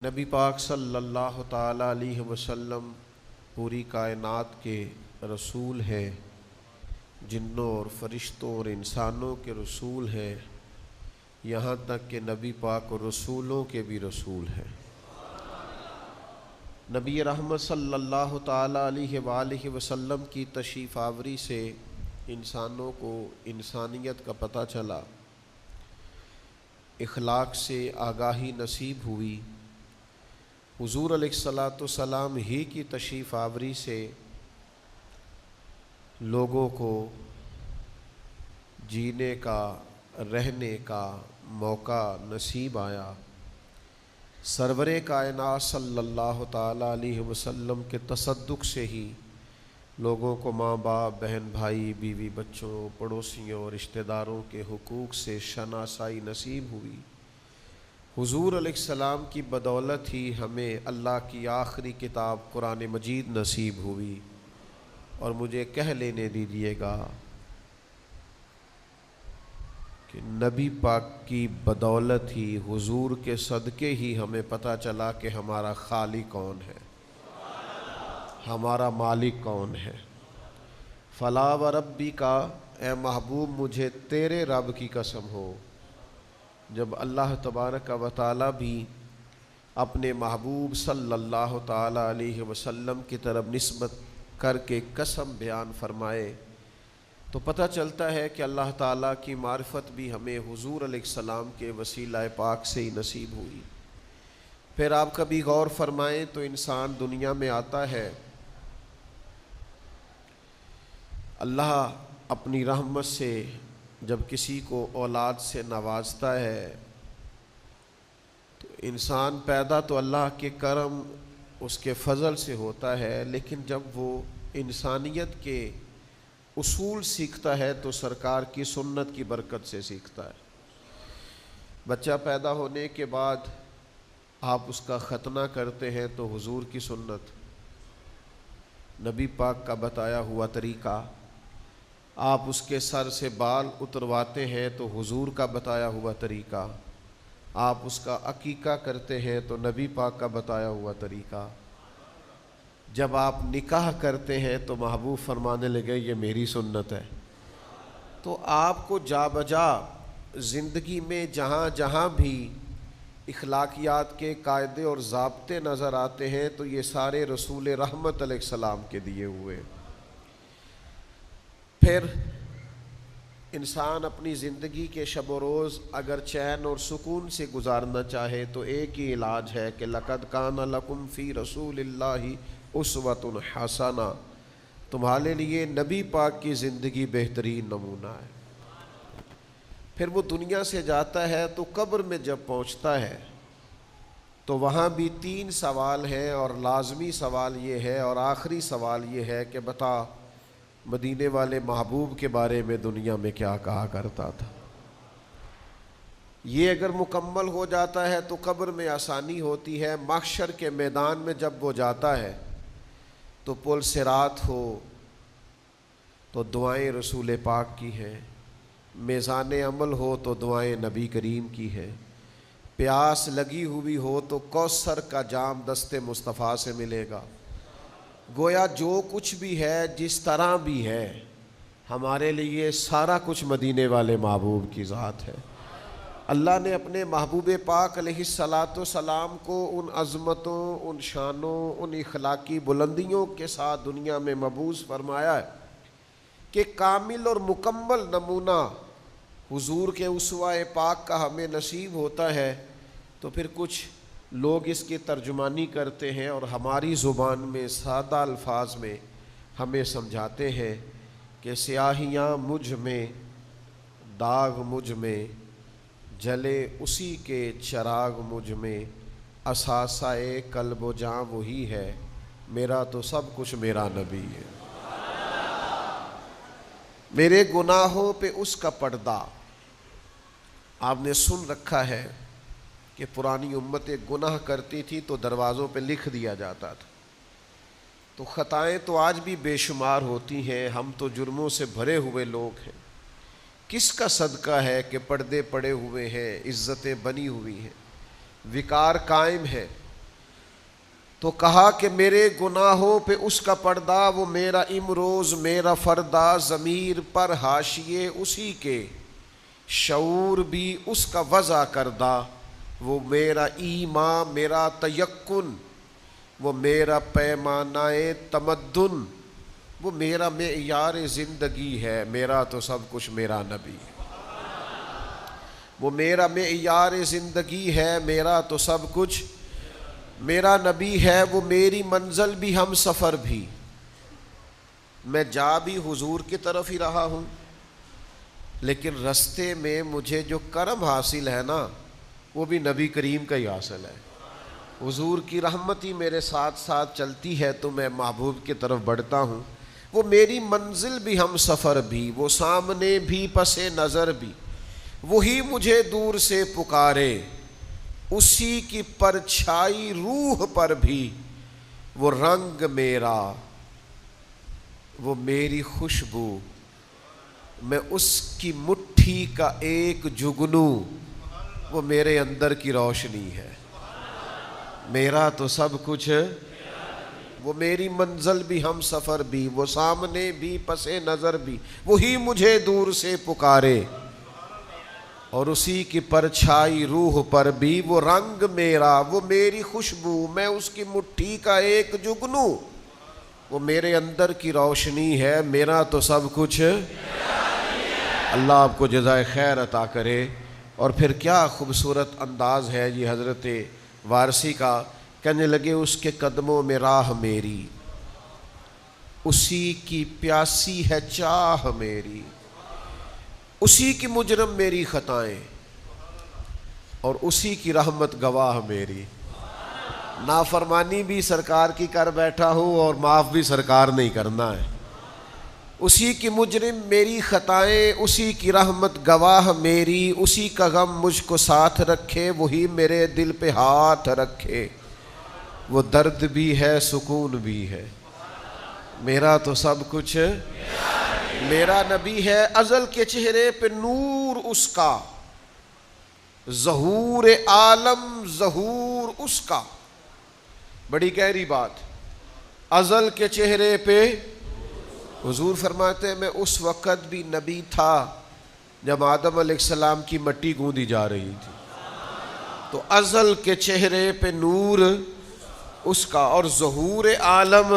نبی پاک صلی اللہ تعالیٰ علیہ وسلم پوری کائنات کے رسول ہیں، جنوں اور فرشتوں اور انسانوں کے رسول ہیں، یہاں تک کہ نبی پاک اور رسولوں کے بھی رسول ہیں۔ نبی رحمت صلی اللہ تعالیٰ علیہ وآلہ وسلم کی تشریف آوری سے انسانوں کو انسانیت کا پتہ چلا، اخلاق سے آگاہی نصیب ہوئی۔ حضور علیہ الصلاۃ والسلام ہی کی تشریف آوری سے لوگوں کو جینے کا، رہنے کا موقع نصیب آیا۔ سرور کائنات صلی اللہ تعالیٰ علیہ وسلم کے تصدق سے ہی لوگوں کو ماں باپ، بہن بھائی، بیوی بچوں، پڑوسیوں، رشتہ داروں کے حقوق سے شناسائی نصیب ہوئی۔ حضور علیہ السلام کی بدولت ہی ہمیں اللہ کی آخری کتاب قرآن مجید نصیب ہوئی، اور مجھے کہہ لینے دیجیے گا کہ نبی پاک کی بدولت ہی، حضور کے صدقے ہی ہمیں پتہ چلا کہ ہمارا خالق کون ہے، ہمارا مالک کون ہے۔ فلا و ربی کا، اے محبوب مجھے تیرے رب کی قسم ہو۔ جب اللہ تبارک و تعالیٰ بھی اپنے محبوب صلی اللہ تعالیٰ علیہ وسلم کی طرف نسبت کر کے قسم بیان فرمائے تو پتہ چلتا ہے کہ اللہ تعالیٰ کی معرفت بھی ہمیں حضور علیہ السلام کے وسیلہ پاک سے ہی نصیب ہوئی۔ پھر آپ کبھی غور فرمائیں تو انسان دنیا میں آتا ہے، اللہ اپنی رحمت سے جب کسی کو اولاد سے نوازتا ہے تو انسان پیدا تو اللہ کے کرم، اس کے فضل سے ہوتا ہے، لیکن جب وہ انسانیت کے اصول سیکھتا ہے تو سرکار کی سنت کی برکت سے سیکھتا ہے۔ بچہ پیدا ہونے کے بعد آپ اس کا ختنہ کرتے ہیں تو حضور کی سنت، نبی پاک کا بتایا ہوا طریقہ۔ آپ اس کے سر سے بال اترواتے ہیں تو حضور کا بتایا ہوا طریقہ۔ آپ اس کا عقیقہ کرتے ہیں تو نبی پاک کا بتایا ہوا طریقہ۔ جب آپ نکاح کرتے ہیں تو محبوب فرمانے لگے یہ میری سنت ہے۔ تو آپ کو جا بجا زندگی میں جہاں جہاں بھی اخلاقیات کے قاعدے اور ضابطے نظر آتے ہیں تو یہ سارے رسول رحمت علیہ السلام کے دیے ہوئے۔ پھر انسان اپنی زندگی کے شب و روز اگر چین اور سکون سے گزارنا چاہے تو ایک ہی علاج ہے کہ لقد کان لکم فی رسول اللہ اسوۃ حسنہ، تمہارے لیے نبی پاک کی زندگی بہترین نمونہ ہے۔ پھر وہ دنیا سے جاتا ہے تو قبر میں جب پہنچتا ہے تو وہاں بھی 3 سوال ہیں، اور لازمی سوال یہ ہے اور آخری سوال یہ ہے کہ بتا مدینے والے محبوب کے بارے میں دنیا میں کیا کہا کرتا تھا۔ یہ اگر مکمل ہو جاتا ہے تو قبر میں آسانی ہوتی ہے۔ محشر کے میدان میں جب وہ جاتا ہے تو پل صراط ہو تو دعائیں رسول پاک کی ہیں، میزان عمل ہو تو دعائیں نبی کریم کی ہیں، پیاس لگی ہوئی ہو تو کوثر کا جام دست مصطفیٰ سے ملے گا۔ گویا جو کچھ بھی ہے، جس طرح بھی ہے، ہمارے لیے سارا کچھ مدینے والے محبوب کی ذات ہے۔ اللہ نے اپنے محبوب پاک علیہ الصلاۃ والسلام کو ان عظمتوں، ان شانوں، ان اخلاقی بلندیوں کے ساتھ دنیا میں مبعوث فرمایا ہے کہ کامل اور مکمل نمونہ حضور کے اسوہ پاک کا ہمیں نصیب ہوتا ہے تو پھر کچھ لوگ اس کی ترجمانی کرتے ہیں اور ہماری زبان میں سادہ الفاظ میں ہمیں سمجھاتے ہیں کہ سیاہیاں مجھ میں، داغ مجھ میں، جلے اسی کے چراغ مجھ میں، اثاثہ قلب و جاں وہی ہے، میرا تو سب کچھ میرا نبی ہے۔ میرے گناہوں پہ اس کا پردہ، آپ نے سن رکھا ہے کہ پرانی امتیں گناہ کرتی تھی تو دروازوں پہ لکھ دیا جاتا تھا۔ تو خطائیں تو آج بھی بے شمار ہوتی ہیں، ہم تو جرموں سے بھرے ہوئے لوگ ہیں۔ کس کا صدقہ ہے کہ پردے پڑے ہوئے ہیں، عزتیں بنی ہوئی ہیں، وقار قائم ہے، تو کہا کہ میرے گناہوں پہ اس کا پردہ، وہ میرا امروز میرا فردہ، ضمیر پر حاشیے اسی کے، شعور بھی اس کا وضع کردہ، وہ میرا ایمان میرا تیقن، وہ میرا پیمانہ تمدن، وہ میرا معیار زندگی ہے، میرا تو سب کچھ میرا نبی ہے۔ وہ میرا معیار زندگی ہے، میرا تو سب کچھ میرا نبی ہے، وہ میری منزل بھی ہم سفر بھی، میں جا بھی حضور کی طرف ہی رہا ہوں، لیکن رستے میں مجھے جو کرم حاصل ہے نا وہ بھی نبی کریم کا ہی حاصل ہے۔ حضور کی رحمت ہی میرے ساتھ ساتھ چلتی ہے تو میں محبوب کی طرف بڑھتا ہوں۔ وہ میری منزل بھی ہم سفر بھی، وہ سامنے بھی پس نظر بھی، وہی مجھے دور سے پکارے، اسی کی پرچھائی روح پر بھی، وہ رنگ میرا وہ میری خوشبو، میں اس کی مٹھی کا ایک جگنو، وہ میرے اندر کی روشنی ہے، میرا تو سب کچھ، وہ میری منزل بھی ہم سفر بھی، وہ سامنے بھی پس نظر بھی، وہی مجھے دور سے پکارے، اور اسی کی پرچھائی روح پر بھی، وہ رنگ میرا وہ میری خوشبو، میں اس کی مٹھی کا ایک جگنو، وہ میرے اندر کی روشنی ہے، میرا تو سب کچھ۔ اللہ آپ کو جزائے خیر عطا کرے۔ اور پھر کیا خوبصورت انداز ہے یہ حضرت وارثی کا، کہنے لگے اس کے قدموں میں راہ میری، اسی کی پیاسی ہے چاہ میری، اسی کی مجرم میری خطائیں، اور اسی کی رحمت گواہ میری، نافرمانی بھی سرکار کی کر بیٹھا ہوں اور معاف بھی سرکار نہیں کرنا ہے، اسی کی مجرم میری خطائیں، اسی کی رحمت گواہ میری، اسی کا غم مجھ کو ساتھ رکھے، وہی میرے دل پہ ہاتھ رکھے، وہ درد بھی ہے سکون بھی ہے، میرا تو سب کچھ میرا نبی ہے، ازل کے چہرے پہ نور اس کا، ظہور عالم ظہور اس کا، بڑی گہری بات، ازل کے چہرے پہ، حضور فرماتے ہیں میں اس وقت بھی نبی تھا جب آدم علیہ السلام کی مٹی گوندی جا رہی تھی، تو ازل کے چہرے پہ نور اس کا، اور ظہور عالم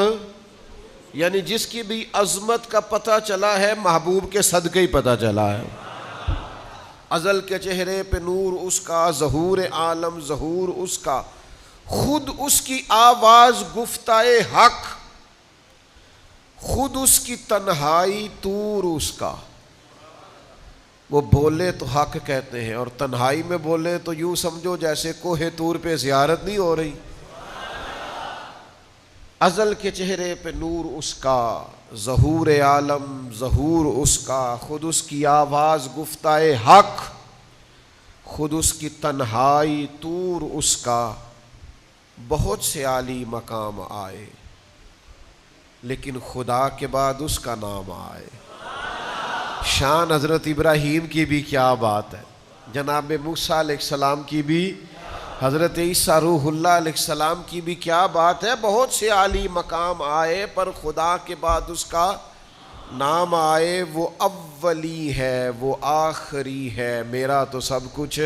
یعنی جس کی بھی عظمت کا پتہ چلا ہے محبوب کے صدقے ہی پتہ چلا ہے، ازل کے چہرے پہ نور اس کا، ظہور عالم ظہور اس کا، خود اس کی آواز گفتائے حق، خود اس کی تنہائی طور اس کا، وہ بولے تو حق کہتے ہیں اور تنہائی میں بولے تو یوں سمجھو جیسے کوہ طور پہ زیارت نہیں ہو رہی، ازل کے چہرے پہ نور اس کا، ظہور عالم ظہور اس کا، خود اس کی آواز گفتائے حق، خود اس کی تنہائی طور اس کا، بہت سے عالی مقام آئے لیکن خدا کے بعد اس کا نام آئے، شان حضرت ابراہیم کی بھی کیا بات ہے، جناب موسیٰ علیہ السلام کی بھی، حضرت عیسیٰ روح اللہ علیہ السلام کی بھی کیا بات ہے، بہت سے عالی مقام آئے پر خدا کے بعد اس کا نام آئے، وہ اولی ہے وہ آخری ہے، میرا تو سب کچھ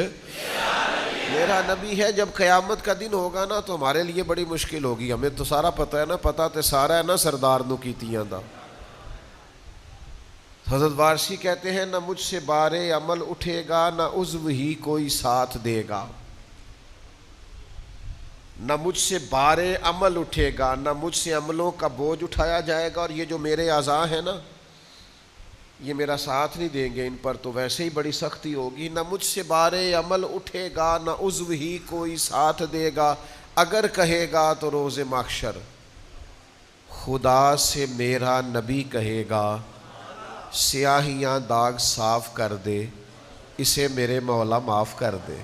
میرا نبی ہے۔ جب قیامت کا دن ہوگا نا تو ہمارے لیے بڑی مشکل ہوگی، ہمیں تو سارا پتہ ہے نا، پتہ تے سارا ہے نا سردار نو کیتیاں دا۔ حضرت وارثی کہتے ہیں نہ مجھ سے بارے عمل اٹھے گا، نہ عضو ہی کوئی ساتھ دے گا، نہ مجھ سے بارے عمل اٹھے گا، نہ مجھ سے عملوں کا بوجھ اٹھایا جائے گا، اور یہ جو میرے اعضاء ہیں نا یہ میرا ساتھ نہیں دیں گے، ان پر تو ویسے ہی بڑی سختی ہوگی، نہ مجھ سے بارے عمل اٹھے گا، نہ عضو ہی کوئی ساتھ دے گا، اگر کہے گا تو روز محشر خدا سے میرا نبی کہے گا سیاہیاں داغ صاف کر دے، اسے میرے مولا معاف کر دے۔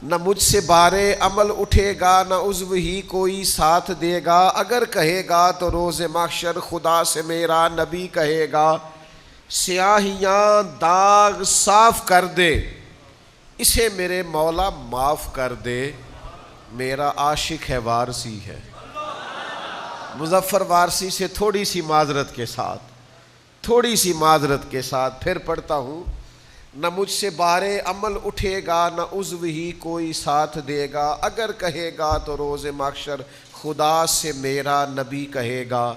نہ مجھ سے بارے عمل اٹھے گا، نہ عضو ہی کوئی ساتھ دے گا، اگر کہے گا تو روز محشر خدا سے میرا نبی کہے گا سیاہیاں داغ صاف کر دے، اسے میرے مولا معاف کر دے، میرا عاشق ہے وارسی ہے. مظفر وارسی سے تھوڑی سی معذرت کے ساتھ پھر پڑھتا ہوں. نہ مجھ سے بارے عمل اٹھے گا، نہ عضو ہی کوئی ساتھ دے گا. اگر کہے گا تو روز محشر خدا سے میرا نبی کہے گا،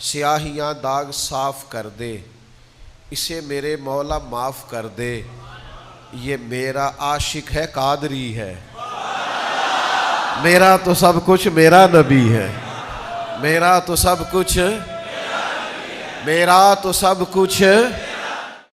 سیاہیاں داغ صاف کر دے، اسے میرے مولا معاف کر دے. یہ میرا عاشق ہے، قادری ہے. میرا تو سب کچھ میرا نبی ہے. میرا تو سب کچھ